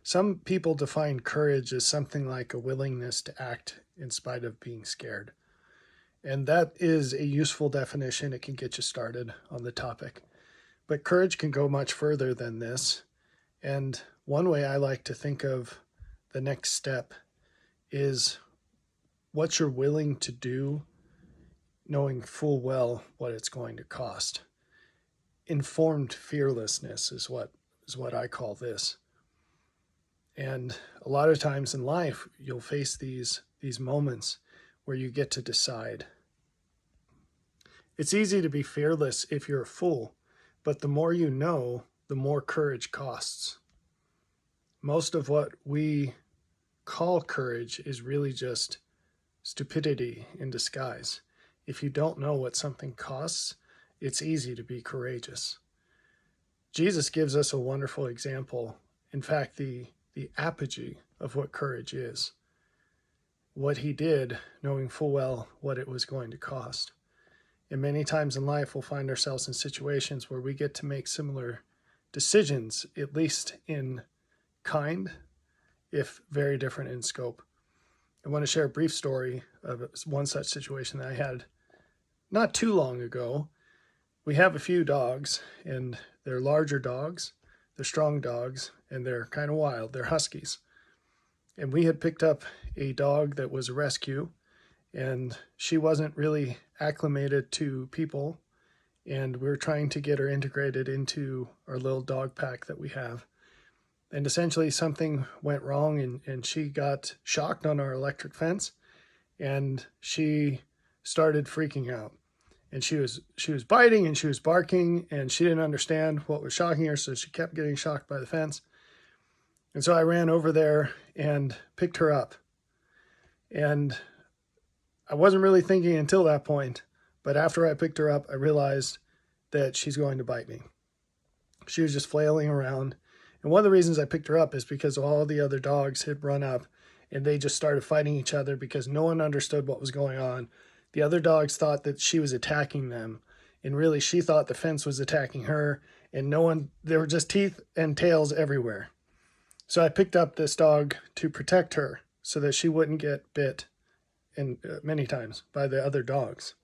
Some people define courage as something like a willingness to act in spite of being scared. And that is a useful definition. It can get you started on the topic. But courage can go much further than this. And one way I like to think of the next step is what you're willing to do, knowing full well what it's going to cost. Informed fearlessness is what I call this. And a lot of times in life, you'll face these moments where you get to decide. It's easy to be fearless if you're a fool, but the more you know, the more courage costs. Most of what we call courage is really just stupidity in disguise. If you don't know what something costs, it's easy to be courageous. Jesus gives us a wonderful example. In fact, the apogee of what courage is. What he did, knowing full well what it was going to cost. And many times in life, we'll find ourselves in situations where we get to make similar decisions, at least in kind, if very different in scope. I want to share a brief story of one such situation that I had not too long ago. We have a few dogs, and they're larger dogs, they're strong dogs, and they're kind of wild. They're huskies. And we had picked up a dog that was a rescue, and she wasn't really acclimated to people, and we were trying to get her integrated into our little dog pack that we have. And essentially something went wrong, and she got shocked on our electric fence, and she started freaking out. And she was biting and she was barking, and she didn't understand what was shocking her, so she kept getting shocked by the fence. And so I ran over there and picked her up. And I wasn't really thinking until that point, but after I picked her up, I realized that she's going to bite me. She was just flailing around. And one of the reasons I picked her up is because all the other dogs had run up and they just started fighting each other because no one understood what was going on. The other dogs thought that she was attacking them, and really she thought the fence was attacking her, and there were just teeth and tails everywhere. So I picked up this dog to protect her so that she wouldn't get bit many times by the other dogs.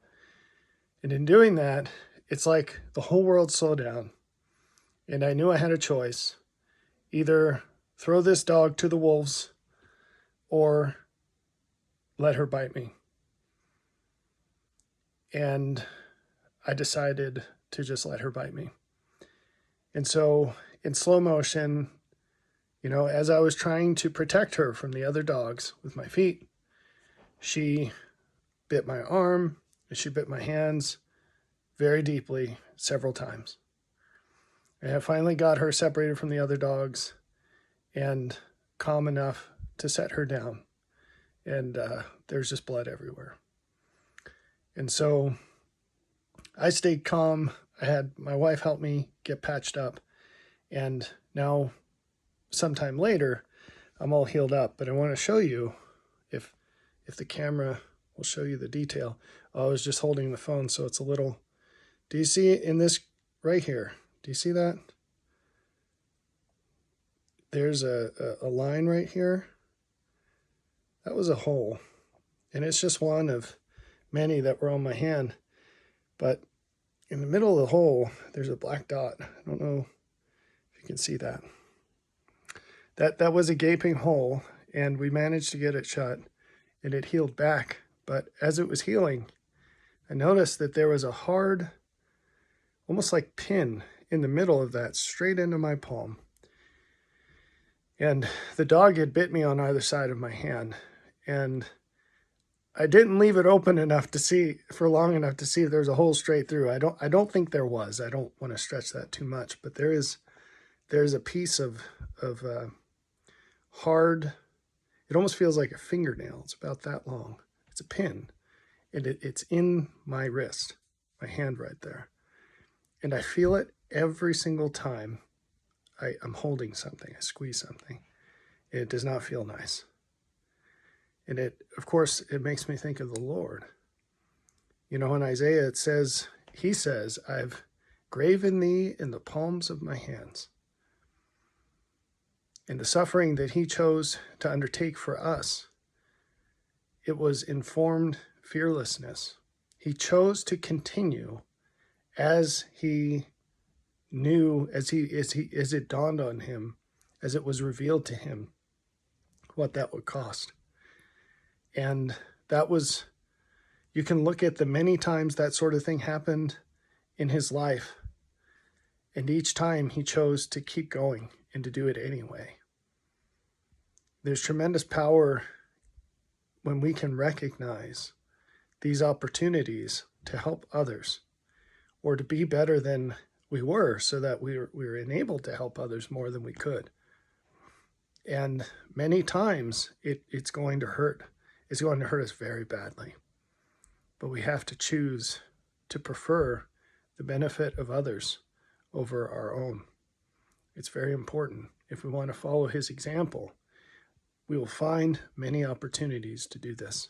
And in doing that, it's like the whole world slowed down, and I knew I had a choice. Either throw this dog to the wolves or let her bite me. And I decided to just let her bite me. And so in slow motion, as I was trying to protect her from the other dogs with my feet, she bit my arm and she bit my hands very deeply several times. And I finally got her separated from the other dogs and calm enough to set her down. And there's just blood everywhere. And so I stayed calm. I had my wife help me get patched up. And now, sometime later, I'm all healed up. But I want to show you, if the camera will show you the detail. I was just holding the phone, so it's a little... Do you see in this right here? Do you see that? There's a line right here. That was a hole. And it's just one of many that were on my hand. But in the middle of the hole, there's a black dot. I don't know if you can see that. That was a gaping hole, and we managed to get it shut, and it healed back. But as it was healing, I noticed that there was a hard, almost like pin in the middle of that, straight into my palm. And the dog had bit me on either side of my hand. And I didn't leave it open enough to see, for long enough to see if there's a hole straight through. I don't think there was. I don't want to stretch that too much, but there's a piece of hard, it almost feels like a fingernail. It's about that long. It's a pin, and it's in my wrist, my hand right there. And I feel it every single time I'm holding something, I squeeze something. It does not feel nice. And of course, it makes me think of the Lord. In Isaiah, he says, I've graven thee in the palms of my hands. And the suffering that he chose to undertake for us, it was informed fearlessness. He chose to continue as he knew, as it dawned on him, as it was revealed to him, what that would cost. And that was, you can look at the many times that sort of thing happened in his life, and each time he chose to keep going and to do it anyway. There's tremendous power when we can recognize these opportunities to help others or to be better than we were, so that we were enabled to help others more than we could. And many times it's going to hurt. It's going to hurt us very badly. But we have to choose to prefer the benefit of others over our own. It's very important. If we want to follow his example, we will find many opportunities to do this.